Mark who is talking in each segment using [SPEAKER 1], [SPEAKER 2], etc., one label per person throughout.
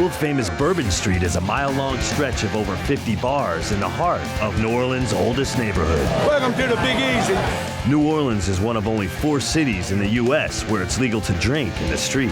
[SPEAKER 1] World-famous Bourbon Street is a mile-long stretch of over 50 bars in the heart of New Orleans' oldest neighborhood.
[SPEAKER 2] Welcome to the Big Easy.
[SPEAKER 1] New Orleans is one of only 4 cities in the U.S. where it's legal to drink in the street.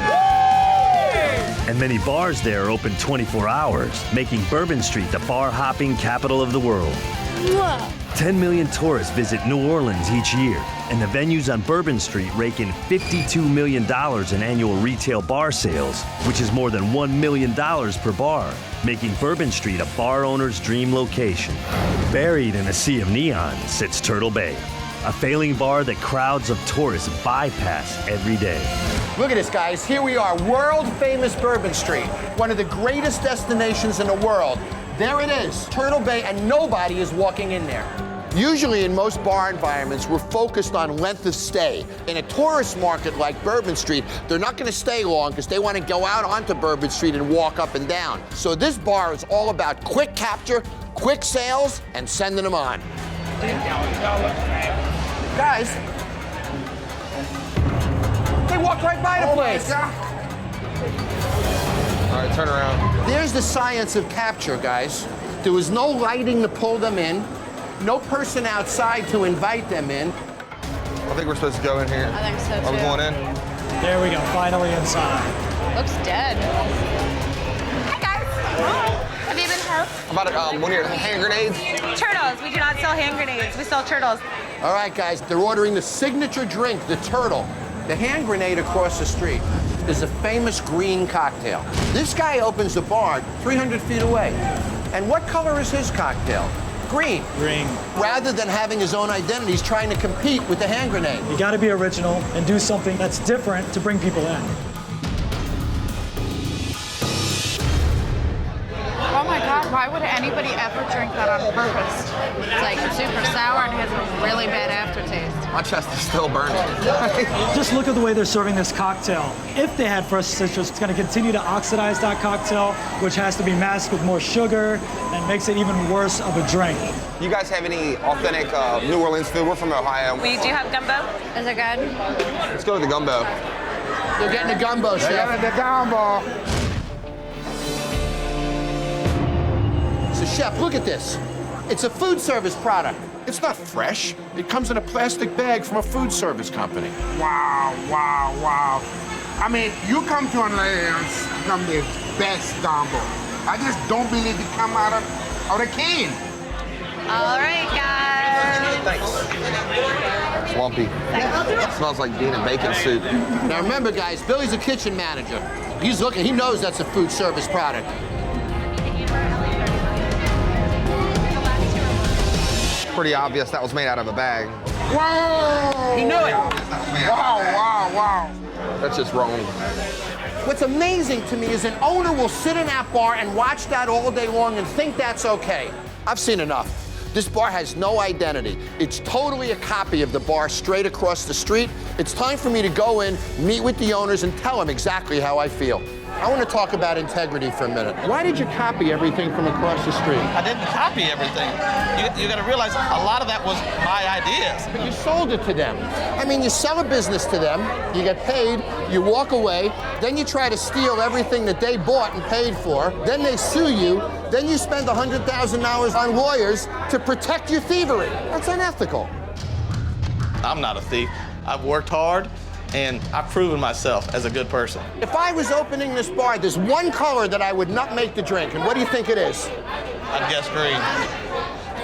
[SPEAKER 1] And many bars there are open 24 hours, making Bourbon Street the bar-hopping capital of the world.
[SPEAKER 3] Whoa.
[SPEAKER 1] 10 million tourists visit New Orleans each year, and the venues on Bourbon Street rake in $52 million in annual retail bar sales, which is more than $1 million per bar, making Bourbon Street a bar owner's dream location. Buried in a sea of neon sits Turtle Bay, a failing bar that crowds of tourists bypass every day.
[SPEAKER 4] Look at this, guys. Here we are, world-famous Bourbon Street, one of the greatest destinations in the world. There it is, Turtle Bay, and nobody is walking in there. Usually in most bar environments, we're focused on length of stay. In a tourist market like Bourbon Street, they're not gonna stay long because they want to go out onto Bourbon Street and walk up and down. So this bar is all about quick capture, quick sales, and sending them on. Guys, they walked right by the place.
[SPEAKER 5] All right, turn around.
[SPEAKER 4] There's the science of capture, guys. There was no lighting to pull them in, no person outside to invite them in.
[SPEAKER 5] I think we're supposed to go in here.
[SPEAKER 3] I think so, too.
[SPEAKER 5] Are we going in?
[SPEAKER 6] There we go, finally inside.
[SPEAKER 3] Looks dead. Hi, guys. Hi. Have you been helped?
[SPEAKER 5] How about one of your hand grenades?
[SPEAKER 3] Turtles. We do not sell hand grenades. We sell turtles.
[SPEAKER 4] All right, guys, they're ordering the signature drink, the Turtle. The hand grenade across the street is a famous green cocktail. This guy opens the bar 300 feet away. And what color is his cocktail? Green.
[SPEAKER 6] Green.
[SPEAKER 4] Rather than having his own identity, he's trying to compete with the hand grenade.
[SPEAKER 6] You gotta be original and do something that's different to bring people in.
[SPEAKER 7] Oh my God, why would anybody ever drink that on purpose? It's like super sour and has a really bad aftertaste.
[SPEAKER 5] My chest is still burning.
[SPEAKER 6] Just look at the way they're serving this cocktail. If they had fresh citrus, it's gonna continue to oxidize that cocktail, which has to be masked with more sugar and makes it even worse of a drink.
[SPEAKER 5] You guys have any authentic New Orleans food? We're from Ohio.
[SPEAKER 3] We do have gumbo. Is it good?
[SPEAKER 5] Let's go to the gumbo.
[SPEAKER 4] They're getting a gumbo, chef.
[SPEAKER 2] The gumbo.
[SPEAKER 4] So, chef, look at this. It's a food service product.
[SPEAKER 8] It's not fresh. It comes in a plastic bag from a food service company.
[SPEAKER 2] Wow, wow, wow. I mean, you come to Orleans, come the best gumbo. I just don't believe it come out of a can.
[SPEAKER 3] All right, guys.
[SPEAKER 5] Thanks. Swampy. It smells like bean and bacon soup.
[SPEAKER 4] Now remember, guys, Billy's a kitchen manager. He's looking, he knows that's a food service product.
[SPEAKER 5] Pretty obvious that was made out of a bag.
[SPEAKER 2] Whoa!
[SPEAKER 4] He knew it.
[SPEAKER 2] Wow, wow, wow.
[SPEAKER 5] That's just wrong.
[SPEAKER 4] What's amazing to me is an owner will sit in that bar and watch that all day long and think that's okay. I've seen enough. This bar has no identity. It's totally a copy of the bar straight across the street. It's time for me to go in, meet with the owners, and tell them exactly how I feel. I want to talk about integrity for a minute. Why did you copy everything from across the street?
[SPEAKER 9] I didn't copy everything. You got to realize a lot of that was my ideas.
[SPEAKER 4] But you sold it to them. I mean, you sell a business to them, you get paid, you walk away, then you try to steal everything that they bought and paid for, then they sue you, then you spend $100,000 on lawyers to protect your thievery. That's unethical.
[SPEAKER 9] I'm not a thief. I've worked hard, and I've proven myself as a good person.
[SPEAKER 4] If I was opening this bar, there's one color that I would not make the drink, and what do you think it is?
[SPEAKER 9] I'd guess green.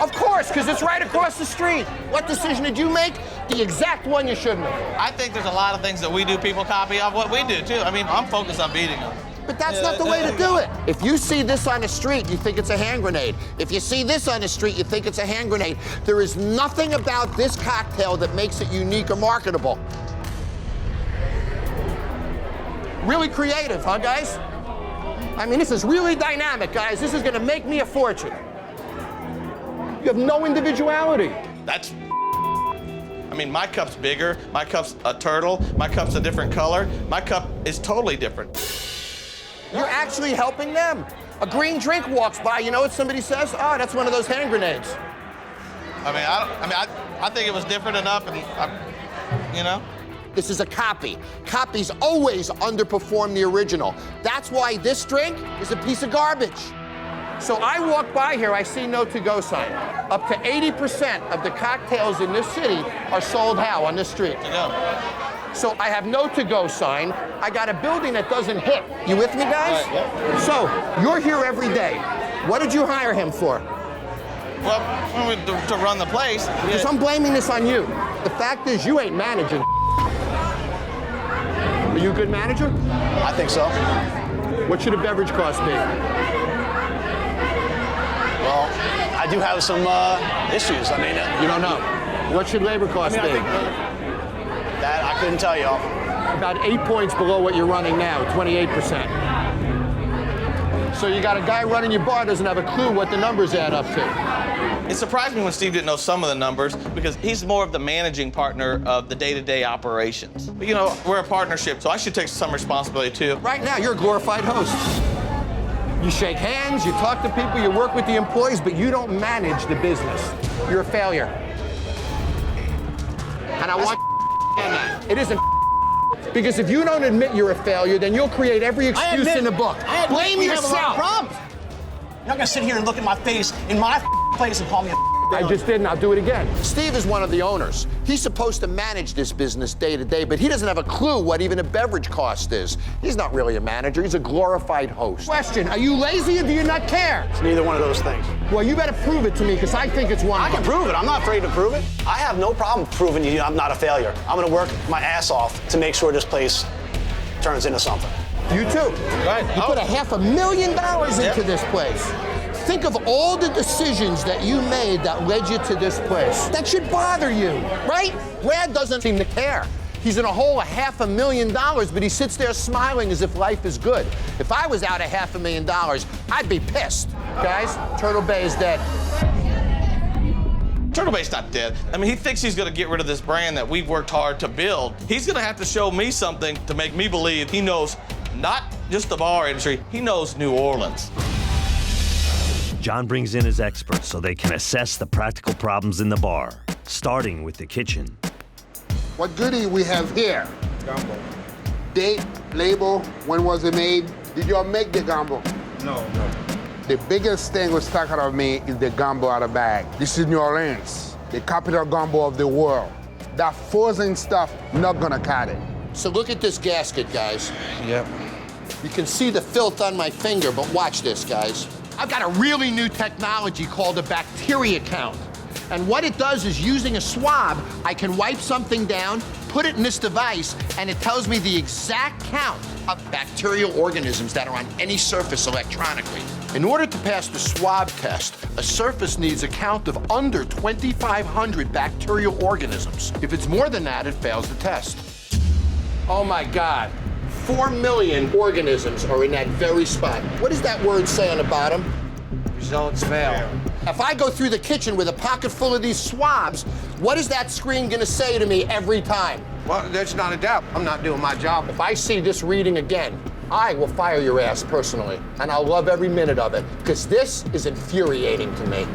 [SPEAKER 4] Of course, because it's right across the street. What decision did you make? The exact one you shouldn't have.
[SPEAKER 9] I think there's a lot of things that we do people copy of what we do, too. I mean, I'm focused on beating them.
[SPEAKER 4] But that's not the way to do it. If you see this on the street, you think it's a hand grenade. If you see this on the street, you think it's a hand grenade. There is nothing about this cocktail that makes it unique or marketable. Really creative, huh, guys? I mean, this is really dynamic, guys. This is gonna make me a fortune. You have no individuality.
[SPEAKER 9] That's I mean, my cup's bigger, my cup's a turtle, my cup's a different color, my cup is totally different.
[SPEAKER 4] You're actually helping them. A green drink walks by, you know what somebody says? Oh, that's one of those hand grenades.
[SPEAKER 9] I think it was different enough, and you know.
[SPEAKER 4] This is a copy. Copies always underperform the original. That's why this drink is a piece of garbage. So I walk by here, I see no to-go sign. Up to 80% of the cocktails in this city are sold how? On this street. So I have no to-go sign. I got a building that doesn't hit. You with me, guys?
[SPEAKER 9] Right, yeah.
[SPEAKER 4] So you're here every day. What did you hire him for?
[SPEAKER 9] Well, to run the place.
[SPEAKER 4] Because I'm blaming this on you. The fact is, you ain't managing. Are you a good manager?
[SPEAKER 10] I think so.
[SPEAKER 4] What should a beverage cost be?
[SPEAKER 10] Well, I do have some issues. I mean,
[SPEAKER 4] You don't know. What should labor cost be?
[SPEAKER 10] that I couldn't tell y'all.
[SPEAKER 4] About 8 points below what you're running now, 28%. So you got a guy running your bar doesn't have a clue what the numbers add up to.
[SPEAKER 9] It surprised me when Steve didn't know some of the numbers because he's more of the managing partner of the day-to-day operations. But you know, we're a partnership, so I should take some responsibility too.
[SPEAKER 4] Right now, you're a glorified host. You shake hands, you talk to people, you work with the employees, but you don't manage the business. You're a failure. And I want that. It isn't because if you don't admit you're a failure, then you'll create every excuse in the book. Blame yourself.
[SPEAKER 10] Problems. You're not gonna sit here and look at my face in my place and call me a
[SPEAKER 4] I just did, and I'll do it again. Steve is one of the owners. He's supposed to manage this business day to day, but he doesn't have a clue what even a beverage cost is. He's not really a manager, he's a glorified host. Question, are you lazy or do you not care?
[SPEAKER 10] It's neither one of those things.
[SPEAKER 4] Well, you better prove it to me, because I think it's one.
[SPEAKER 10] I can prove it. I'm not afraid to prove it. I have no problem proving you I'm not a failure. I'm gonna work my ass off to make sure this place turns into something.
[SPEAKER 4] You too.
[SPEAKER 9] Right.
[SPEAKER 4] You put $500,000 into this place. Think of all the decisions that you made that led you to this place. That should bother you, right? Brad doesn't seem to care. He's in a hole of $500,000, but he sits there smiling as if life is good. If I was out of $500,000, I'd be pissed. Guys, Turtle Bay is dead.
[SPEAKER 9] Turtle Bay's not dead. I mean, he thinks he's gonna get rid of this brand that we've worked hard to build. He's gonna have to show me something to make me believe he knows not just the bar industry, he knows New Orleans.
[SPEAKER 1] Jon brings in his experts so they can assess the practical problems in the bar, starting with the kitchen.
[SPEAKER 2] What goodie we have here? Gumbo. Date, label, when was it made? Did y'all make the gumbo?
[SPEAKER 11] No.
[SPEAKER 2] The biggest thing was stuck out of me is the gumbo out of bag. This is New Orleans, the capital gumbo of the world. That frozen stuff, not gonna cut it.
[SPEAKER 4] So look at this gasket, guys.
[SPEAKER 11] Yep.
[SPEAKER 4] You can see the filth on my finger, but watch this, guys. I've got a really new technology called a bacteria count. And what it does is using a swab, I can wipe something down, put it in this device, and it tells me the exact count of bacterial organisms that are on any surface electronically. In order to pass the swab test, a surface needs a count of under 2,500 bacterial organisms. If it's more than that, it fails the test. Oh my God. 4 million organisms are in that very spot. What does that word say on the bottom?
[SPEAKER 11] Results fail.
[SPEAKER 4] If I go through the kitchen with a pocket full of these swabs, what is that screen gonna say to me every time?
[SPEAKER 8] Well, that's not a doubt. I'm not doing my job.
[SPEAKER 4] If I see this reading again, I will fire your ass personally, and I'll love every minute of it, because this is infuriating to me.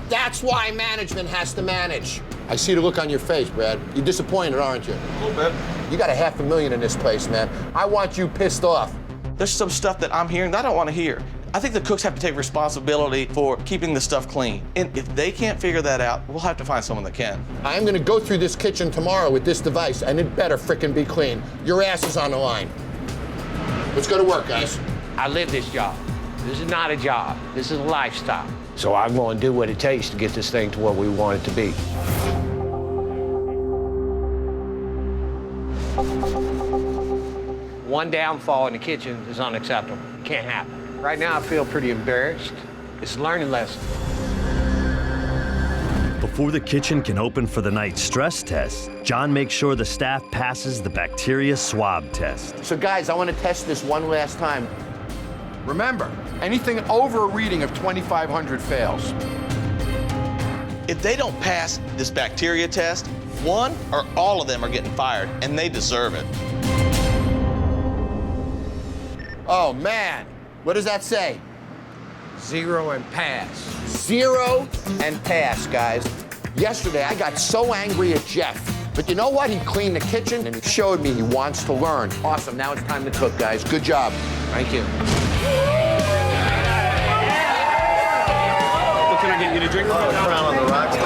[SPEAKER 4] That's why management has to manage. I see the look on your face, Brad. You're disappointed, aren't you?
[SPEAKER 9] A little bit.
[SPEAKER 4] You got $500,000 in this place, man. I want you pissed off.
[SPEAKER 9] There's some stuff that I'm hearing that I don't want to hear. I think the cooks have to take responsibility for keeping the stuff clean. And if they can't figure that out, we'll have to find someone that can.
[SPEAKER 4] I'm gonna go through this kitchen tomorrow with this device, and it better frickin' be clean. Your ass is on the line. Let's go to work, guys.
[SPEAKER 12] I live this job. This is not a job. This is a lifestyle. So I'm going to do what it takes to get this thing to what we want it to be. One downfall in the kitchen is unacceptable. Can't happen. Right now, I feel pretty embarrassed. It's a learning lesson.
[SPEAKER 1] Before the kitchen can open for the night's stress test, Jon makes sure the staff passes the bacteria swab test.
[SPEAKER 4] So guys, I want to test this one last time.
[SPEAKER 8] Remember, anything over a reading of 2,500 fails.
[SPEAKER 9] If they don't pass this bacteria test, one or all of them are getting fired, and they deserve it.
[SPEAKER 4] Oh man, what does that say?
[SPEAKER 12] 0 and pass.
[SPEAKER 4] 0 and pass, guys. Yesterday, I got so angry at Jeff But you know what? He cleaned the kitchen and he showed me he wants to learn. Awesome, now it's time to cook, guys. Good job.
[SPEAKER 12] Thank you.
[SPEAKER 13] What can I get you to drink?
[SPEAKER 5] On the rocks.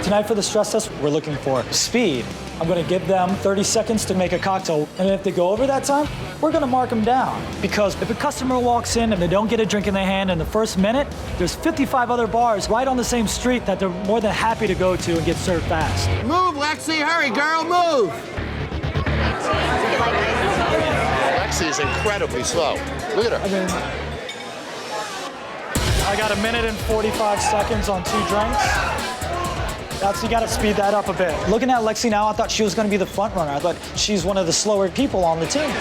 [SPEAKER 6] Tonight for the stress test, we're looking for speed. I'm gonna give them 30 seconds to make a cocktail, and if they go over that time, we're gonna mark them down. Because if a customer walks in and they don't get a drink in their hand in the first minute, there's 55 other bars right on the same street that they're more than happy to go to and get served fast.
[SPEAKER 4] Move, Lexi, hurry, girl, move. Lexi is incredibly slow. Look at her.
[SPEAKER 6] I got 1 minute and 45 seconds on 2 drinks. You gotta speed that up a bit. Looking at Lexi now, I thought she was gonna be the front runner. I thought she's one of the slower people on the team.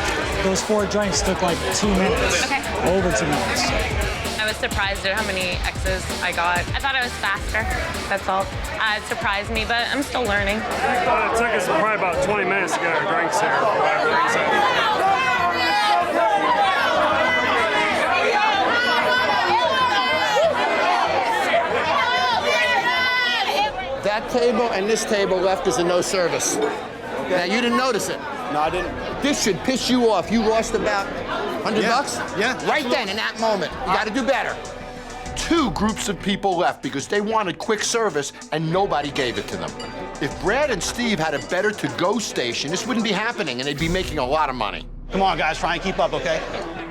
[SPEAKER 6] Those 4 drinks took like 2 minutes.
[SPEAKER 3] Okay.
[SPEAKER 6] Over 2 minutes.
[SPEAKER 3] I was surprised at how many X's I got. I thought I was faster, that's all. It surprised me, but I'm still learning.
[SPEAKER 13] It took us probably about 20 minutes to get our drinks here. For whatever reason.
[SPEAKER 4] That table and this table left is a no service. Now, you didn't notice it.
[SPEAKER 8] No, I didn't.
[SPEAKER 4] This should piss you off. You lost about 100 bucks?
[SPEAKER 8] Yeah.
[SPEAKER 4] Right then, in that moment. You gotta do better. 2 groups of people left because they wanted quick service and nobody gave it to them. If Brad and Steve had a better to-go station, this wouldn't be happening and they'd be making a lot of money.
[SPEAKER 10] Come on, guys, try and keep up, okay?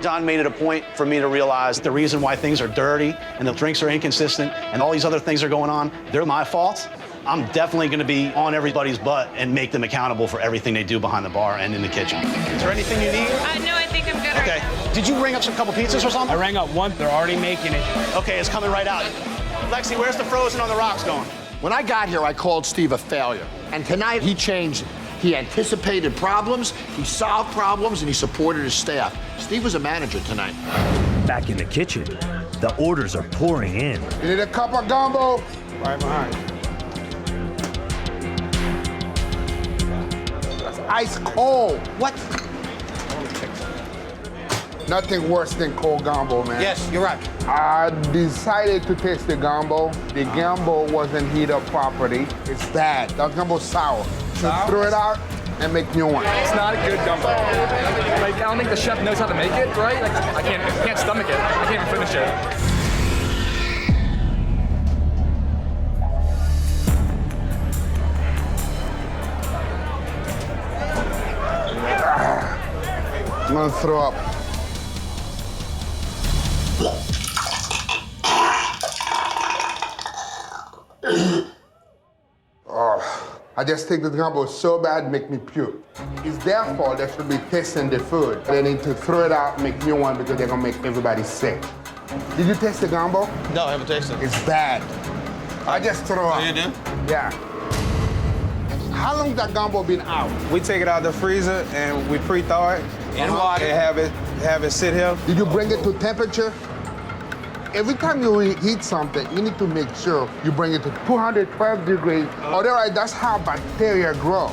[SPEAKER 10] John made it a point for me to realize the reason why things are dirty and the drinks are inconsistent and all these other things are going on, they're my fault. I'm definitely gonna be on everybody's butt and make them accountable for everything they do behind the bar and in the kitchen. Is there anything you need?
[SPEAKER 3] No, I think I'm good.
[SPEAKER 10] Okay. Did you ring up some couple pizzas or something?
[SPEAKER 13] I rang up one. They're already making it.
[SPEAKER 10] Okay, it's coming right out. Lexi, where's the frozen on the rocks going?
[SPEAKER 4] When I got here, I called Steve a failure. And tonight, he changed. He anticipated problems, he solved problems, and he supported his staff. Steve was a manager tonight.
[SPEAKER 1] Back in the kitchen, the orders are pouring in.
[SPEAKER 2] You need a cup of gumbo?
[SPEAKER 13] Right behind.
[SPEAKER 2] That's ice cold.
[SPEAKER 4] What?
[SPEAKER 2] Nothing worse than cold gumbo, man.
[SPEAKER 4] Yes, you're right.
[SPEAKER 2] I decided to taste the gumbo. The gumbo wasn't heated up properly. It's bad. The gumbo's sour. So throw it out and make new one.
[SPEAKER 14] It's not a good gumbo. Like, I don't think the chef knows how to make it, right? Like, I can't stomach it. I can't even finish it.
[SPEAKER 2] I'm gonna throw up. I just think the gumbo is so bad, make me puke. It's their fault. They should be tasting the food. They need to throw it out, make new one because they're gonna make everybody sick. Did you taste the gumbo?
[SPEAKER 9] No, I haven't tasted it.
[SPEAKER 2] It's bad. I just throw up.
[SPEAKER 9] Oh, you do?
[SPEAKER 2] Yeah. How long that gumbo been out?
[SPEAKER 13] We take it out of the freezer and we pre-thaw it in water and have it sit here.
[SPEAKER 2] Did you bring it to temperature? Every time you heat something, you need to make sure you bring it to 212 degrees. Otherwise, that's how bacteria grow.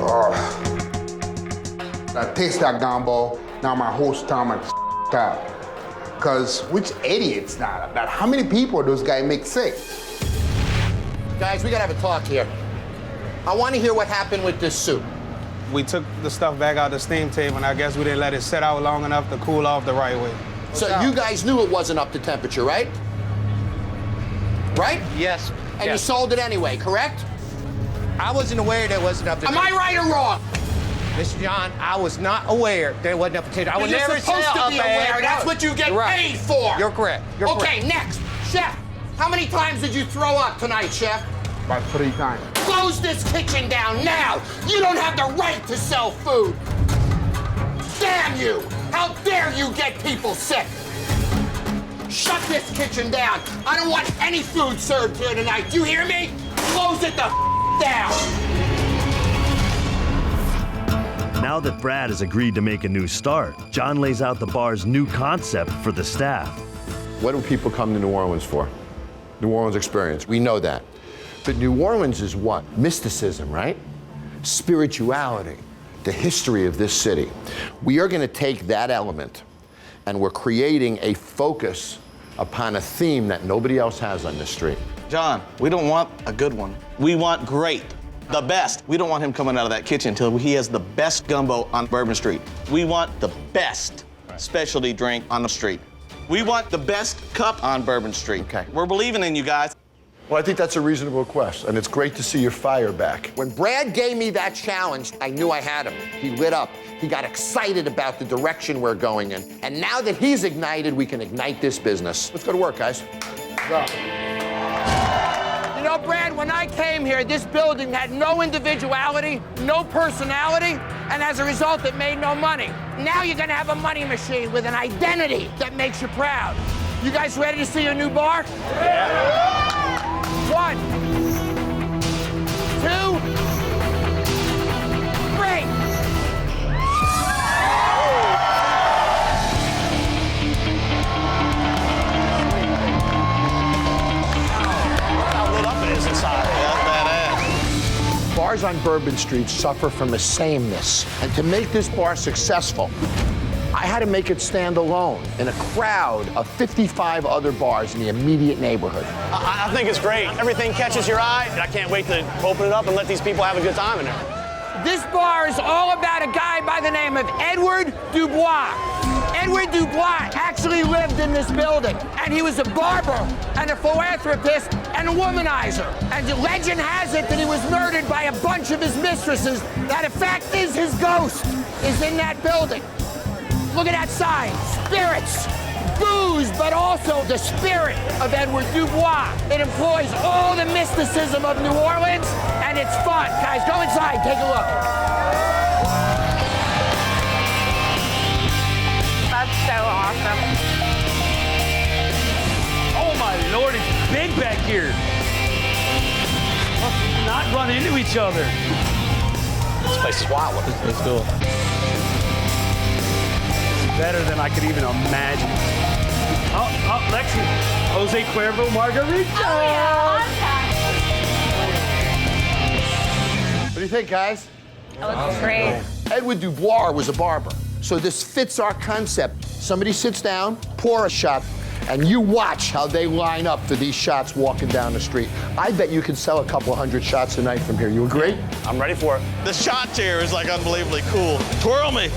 [SPEAKER 2] Oh. I taste that gumbo, now my whole stomach's up. Because which idiot's that? About how many people those guys make sick?
[SPEAKER 4] Guys, we gotta have a talk here. I want to hear what happened with this soup.
[SPEAKER 13] We took the stuff back out the steam table, and I guess we didn't let it sit out long enough to cool off the right way.
[SPEAKER 4] So you guys knew it wasn't up to temperature, right? Right?
[SPEAKER 12] Yes.
[SPEAKER 4] And you sold it anyway, correct?
[SPEAKER 12] I wasn't aware that it wasn't up to
[SPEAKER 4] Am I right or wrong?
[SPEAKER 12] Mr. John, I was not aware that it wasn't up to temperature. I would
[SPEAKER 4] You're
[SPEAKER 12] never
[SPEAKER 4] supposed
[SPEAKER 12] sell
[SPEAKER 4] to be
[SPEAKER 12] a bag.
[SPEAKER 4] aware. That's what you get
[SPEAKER 12] You're right.
[SPEAKER 4] paid for.
[SPEAKER 12] You're correct. You're
[SPEAKER 4] okay,
[SPEAKER 12] correct.
[SPEAKER 4] next. Chef, how many times did you throw up tonight, Chef?
[SPEAKER 2] About 3 times.
[SPEAKER 4] Close this kitchen down now. You don't have the right to sell food. Damn you! How dare you get people sick? Shut this kitchen down. I don't want any food served here tonight. Do you hear me? Close it the down.
[SPEAKER 1] Now that Brad has agreed to make a new start, John lays out the bar's new concept for the staff.
[SPEAKER 4] What do people come to New Orleans for? New Orleans experience. We know that. But New Orleans is what? Mysticism, right? Spirituality, the history of this city. We are going to take that element and we're creating a focus upon a theme that nobody else has on this street.
[SPEAKER 9] John, we don't want a good one. We want great, the best. We don't want him coming out of that kitchen until he has the best gumbo on Bourbon Street. We want the best specialty drink on the street. We want the best cup on Bourbon Street.
[SPEAKER 4] Okay.
[SPEAKER 9] We're believing in you guys.
[SPEAKER 15] Well, I think that's a reasonable request, and it's great to see your fire back.
[SPEAKER 4] When Brad gave me that challenge, I knew I had him. He lit up. He got excited about the direction we're going in. And now that he's ignited, we can ignite this business. Let's go to work, guys. Go. You know, Brad, when I came here, this building had no individuality, no personality, and as a result, it made no money. Now you're gonna have a money machine with an identity that makes you proud. You guys ready to see your new bar? Yeah. 1, 2, 3. Bars on Bourbon Street suffer from the sameness. And to make this bar successful, I had to make it stand alone in a crowd of 55 other bars in the immediate neighborhood.
[SPEAKER 10] I think it's great. Everything catches your eye. I can't wait to open it up and let these people have a good time in there.
[SPEAKER 4] This bar is all about a guy by the name of Edward Dubois. Edward Dubois actually lived in this building, and he was a barber and a philanthropist and a womanizer. And the legend has it that he was murdered by a bunch of his mistresses. Now, the fact is, his ghost is in that building. Look at that sign, spirits, booze, but also the spirit of Edward Dubois. It employs all the mysticism of New Orleans, and it's fun. Guys, go inside, take a look.
[SPEAKER 3] That's so awesome.
[SPEAKER 16] Oh my Lord, it's big back here. Let's not run into each other.
[SPEAKER 10] This place is wild.
[SPEAKER 9] Let's go.
[SPEAKER 16] Better than I could even imagine. Oh, Lexi. Jose Cuervo Margarita.
[SPEAKER 3] Oh, yeah.
[SPEAKER 4] What do you think, guys?
[SPEAKER 3] Oh, it's great.
[SPEAKER 4] Edward Dubois was a barber, so this fits our concept. Somebody sits down, pour a shot, and you watch how they line up for these shots walking down the street. I bet you could sell a couple 100 shots a night from here. You agree?
[SPEAKER 10] I'm ready for it.
[SPEAKER 9] The shot chair is like unbelievably cool. Twirl me.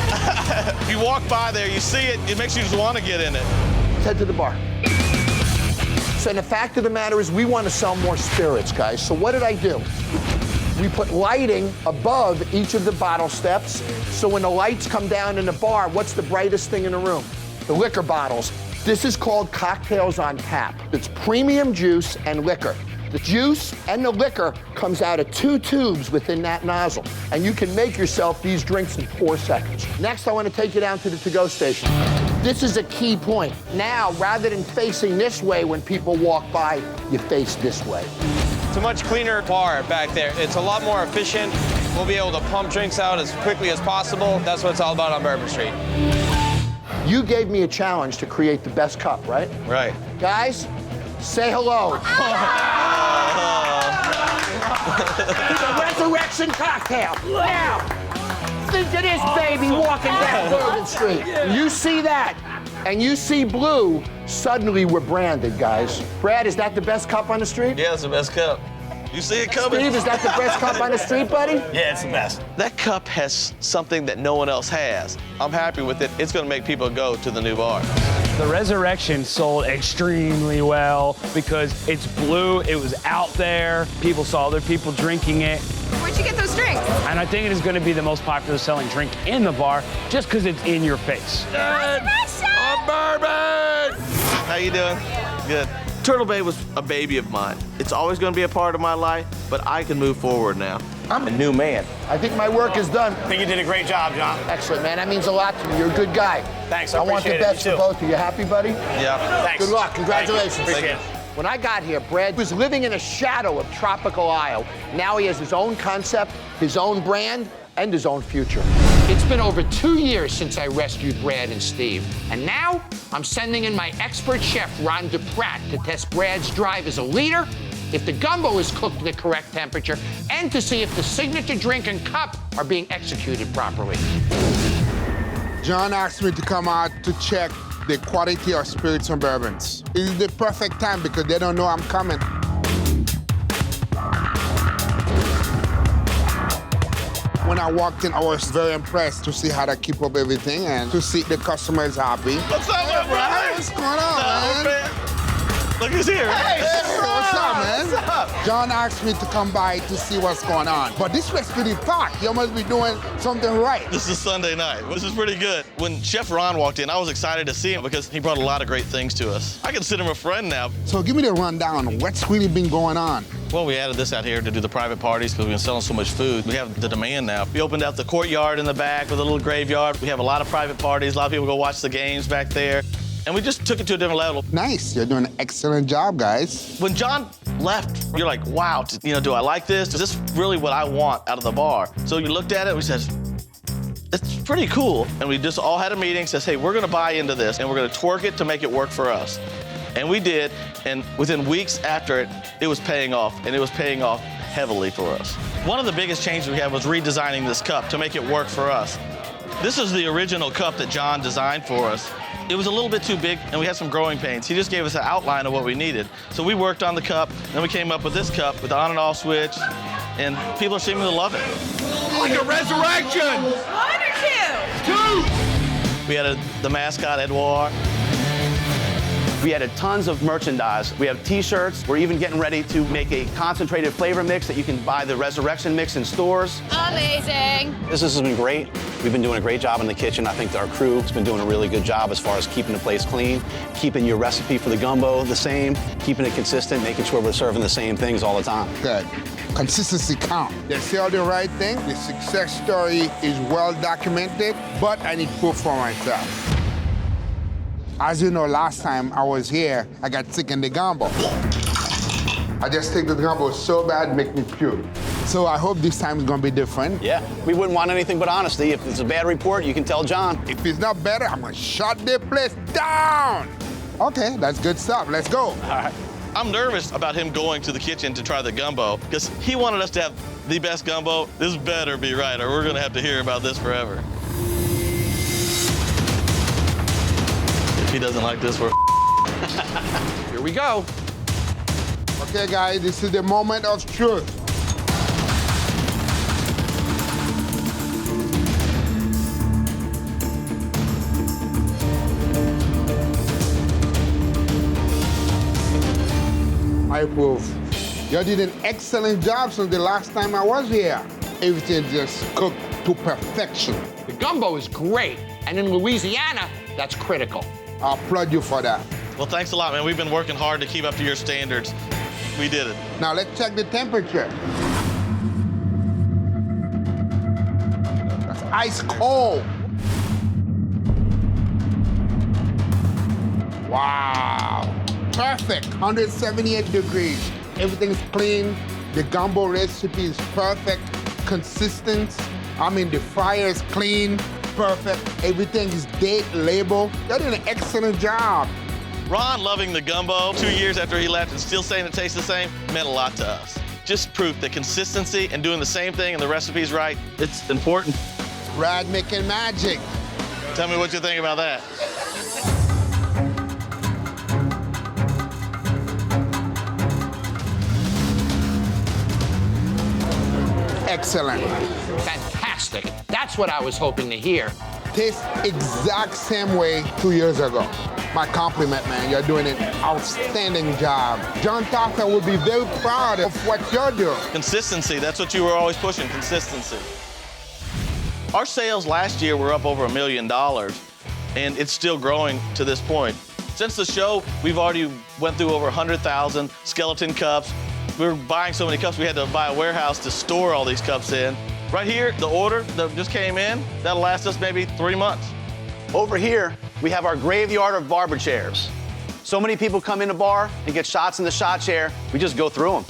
[SPEAKER 9] If you walk by there, you see it, it makes you just want to get in it.
[SPEAKER 4] Let's head to the bar. So the fact of the matter is we want to sell more spirits, guys. So what did I do? We put lighting above each of the bottle steps, so when the lights come down in the bar, what's the brightest thing in the room? The liquor bottles. This is called Cocktails on Tap. It's premium juice and liquor. The juice and the liquor comes out of 2 tubes within that nozzle, and you can make yourself these drinks in 4 seconds. Next, I want to take you down to the to-go station. This is a key point. Now, rather than facing this way when people walk by, you face this way.
[SPEAKER 11] It's a much cleaner bar back there. It's a lot more efficient. We'll be able to pump drinks out as quickly as possible. That's what it's all about on Bourbon Street.
[SPEAKER 4] You gave me a challenge to create the best cup, right?
[SPEAKER 9] Right.
[SPEAKER 4] Guys, say hello. The resurrection cocktail. Now, think of this baby walking down Bourbon Street. You see that, and you see blue, suddenly we're branded, guys. Brad, is that the best cup on the street?
[SPEAKER 9] Yeah, it's the best cup. You see it coming?
[SPEAKER 4] Steve, is that the best cup on the street, buddy?
[SPEAKER 10] Yeah, it's the best.
[SPEAKER 9] That cup has something that no one else has. I'm happy with it. It's going to make people go to the new bar.
[SPEAKER 16] The Resurrection sold extremely well because it's blue, it was out there, people saw other people drinking it.
[SPEAKER 7] Where'd you get those drinks?
[SPEAKER 16] And I think it is going to be the most popular selling drink in the bar just because it's in your face.
[SPEAKER 9] I'm Bourbon! How you doing? Good. Turtle Bay was a baby of mine. It's always going to be a part of my life, but I can move forward now. I'm a new man.
[SPEAKER 4] I think my work is done.
[SPEAKER 10] I think you did a great job, John.
[SPEAKER 4] Excellent, man. That means a lot to me. You're a good guy.
[SPEAKER 10] Thanks,
[SPEAKER 4] I want the
[SPEAKER 10] appreciate it.
[SPEAKER 4] best
[SPEAKER 10] You
[SPEAKER 4] for
[SPEAKER 10] too.
[SPEAKER 4] both of you. Happy, buddy?
[SPEAKER 9] Yeah.
[SPEAKER 10] Thanks.
[SPEAKER 4] Good luck. Congratulations.
[SPEAKER 10] Thank you. Appreciate it.
[SPEAKER 4] When I got here, Brad was living in a shadow of Tropical Isle. Now he has his own concept, his own brand, and his own future. It's been over 2 years since I rescued Brad and Steve. And now I'm sending in my expert chef, Ron DePratt, to test Brad's drive as a leader, if the gumbo is cooked at the correct temperature, and to see if the signature drink and cup are being executed properly.
[SPEAKER 2] John asked me to come out to check the quality of spirits and bourbons. It's the perfect time because they don't know I'm coming. When I walked in, I was very impressed to see how they keep up everything and to see the customers happy.
[SPEAKER 9] What's up, my brother?
[SPEAKER 2] What's going on, man?
[SPEAKER 9] Look who's here.
[SPEAKER 2] Hey, what's up, man?
[SPEAKER 9] What's up?
[SPEAKER 2] John asked me to come by to see what's going on. But this was pretty packed. You must be doing something right.
[SPEAKER 9] This is Sunday night. This is pretty good. When Chef Ron walked in, I was excited to see him because he brought a lot of great things to us. I consider him a friend now.
[SPEAKER 2] So give me the rundown. What's really been going on?
[SPEAKER 9] Well, we added this out here to do the private parties because we've been selling so much food. We have the demand now. We opened up the courtyard in the back with a little graveyard. We have a lot of private parties. A lot of people go watch the games back there. And we just took it to a different level.
[SPEAKER 2] Nice. You're doing an excellent job, guys.
[SPEAKER 9] When John left, you're like, wow, do I like this? Is this really what I want out of the bar? So you looked at it, we said, it's pretty cool. And we just all had a meeting, says, hey, we're gonna buy into this and we're gonna twerk it to make it work for us. And we did, and within weeks after it, it was paying off, and it was paying off heavily for us. One of the biggest changes we had was redesigning this cup to make it work for us. This is the original cup that John designed for us. It was a little bit too big, and we had some growing pains. He just gave us an outline of what we needed. So we worked on the cup, then we came up with this cup with the on and off switch, and people are seeming to love it.
[SPEAKER 8] Like a resurrection!
[SPEAKER 7] 1 or 2?
[SPEAKER 8] 2!
[SPEAKER 9] We had the mascot, Edouard.
[SPEAKER 10] We added tons of merchandise. We have t-shirts. We're even getting ready to make a concentrated flavor mix that you can buy the Resurrection mix in stores.
[SPEAKER 7] Amazing.
[SPEAKER 10] This has been great. We've been doing a great job in the kitchen. I think our crew has been doing a really good job as far as keeping the place clean, keeping your recipe for the gumbo the same, keeping it consistent, making sure we're serving the same things all the time.
[SPEAKER 2] Good. Consistency count. They say all the right thing. The success story is well documented, but I need proof for myself. As you know, last time I was here, I got sick in the gumbo. I just think the gumbo is so bad, it make me puke. So I hope this time is gonna be different.
[SPEAKER 10] Yeah, we wouldn't want anything but honesty. If it's a bad report, you can tell John.
[SPEAKER 2] If it's not better, I'm gonna shut the place down. Okay, that's good stuff. Let's go.
[SPEAKER 10] All right.
[SPEAKER 9] I'm nervous about him going to the kitchen to try the gumbo because he wanted us to have the best gumbo. This better be right, or we're gonna have to hear about this forever. If he doesn't like this, we're
[SPEAKER 8] Here we go.
[SPEAKER 2] Okay, guys, this is the moment of truth. I approve. You did an excellent job since the last time I was here. Everything just cooked to perfection.
[SPEAKER 12] The gumbo is great, and in Louisiana, that's critical.
[SPEAKER 2] I applaud you for that.
[SPEAKER 9] Well, thanks a lot, man. We've been working hard to keep up to your standards. We did it.
[SPEAKER 2] Now let's check the temperature. That's ice cold. Wow. Perfect. 178 degrees. Everything's clean. The gumbo recipe is perfect. Consistent. I mean, the fryer is clean. Perfect. Everything is date label. You're doing an excellent job.
[SPEAKER 9] Ron loving the gumbo 2 years after he left and still saying it tastes the same meant a lot to us. Just proof that consistency and doing the same thing and the recipe's right, it's important.
[SPEAKER 2] Brad making magic.
[SPEAKER 9] Tell me what you think about that.
[SPEAKER 2] Excellent.
[SPEAKER 12] Fantastic. That's what I was hoping to hear.
[SPEAKER 2] Tastes exact same way 2 years ago. My compliment, man. You're doing an outstanding job. Jon Taffer will be very proud of what you're doing.
[SPEAKER 9] Consistency, that's what you were always pushing, consistency. Our sales last year were up over $1 million, and it's still growing to this point. Since the show, we've already went through over 100,000 skeleton cups. We were buying so many cups, we had to buy a warehouse to store all these cups in. Right here, the order that just came in, that'll last us maybe 3 months.
[SPEAKER 10] Over here, we have our graveyard of barber chairs. So many people come in the bar and get shots in the shot chair, we just go through them.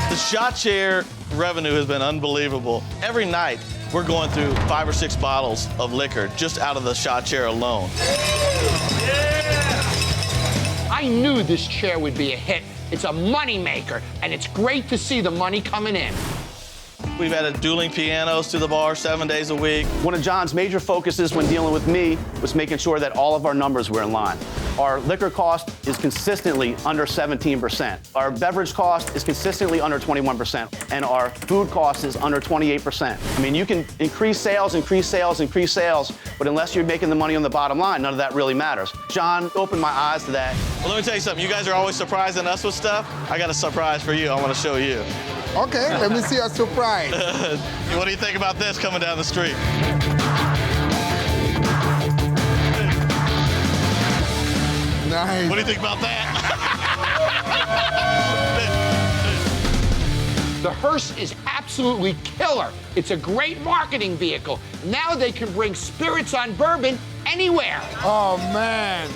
[SPEAKER 9] The shot chair revenue has been unbelievable. Every night, we're going through 5 or 6 bottles of liquor just out of the shot chair alone.
[SPEAKER 12] I knew this chair would be a hit. It's a money maker, and it's great to see the money coming in.
[SPEAKER 9] We've added dueling pianos to the bar 7 days a week.
[SPEAKER 10] One of John's major focuses when dealing with me was making sure that all of our numbers were in line. Our liquor cost is consistently under 17%. Our beverage cost is consistently under 21%. And our food cost is under 28%. I mean, you can increase sales, but unless you're making the money on the bottom line, none of that really matters. John opened my eyes to that.
[SPEAKER 9] Well, let me tell you something. You guys are always surprising us with stuff. I got a surprise for you. I want to show you.
[SPEAKER 2] Okay, let me see a surprise.
[SPEAKER 9] What do you think about this coming down the street?
[SPEAKER 2] Nice.
[SPEAKER 9] What do you think about that?
[SPEAKER 12] The hearse is absolutely killer. It's a great marketing vehicle. Now they can bring spirits on bourbon anywhere.
[SPEAKER 2] Oh, man.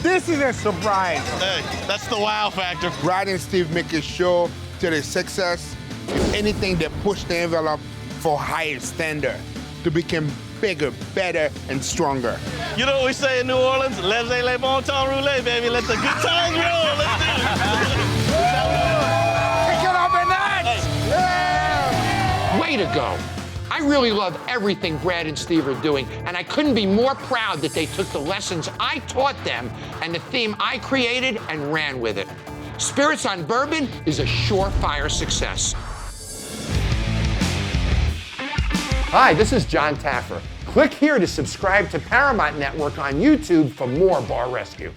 [SPEAKER 2] This is a surprise.
[SPEAKER 9] Hey, that's the wow factor.
[SPEAKER 2] Brad and Steve make a show to their success. If anything, they push the envelope for higher standard to become bigger, better, and stronger.
[SPEAKER 9] You know what we say in New Orleans? Laissez les bon temps rouler, baby. Let the good times roll. Let's do it.
[SPEAKER 2] Pick it up a notch! Yeah!
[SPEAKER 12] Way to go. I really love everything Brad and Steve are doing, and I couldn't be more proud that they took the lessons I taught them and the theme I created and ran with it. Spirits on Bourbon is a surefire success. Hi, this is Jon Taffer. Click here to subscribe to Paramount Network on YouTube for more Bar Rescue.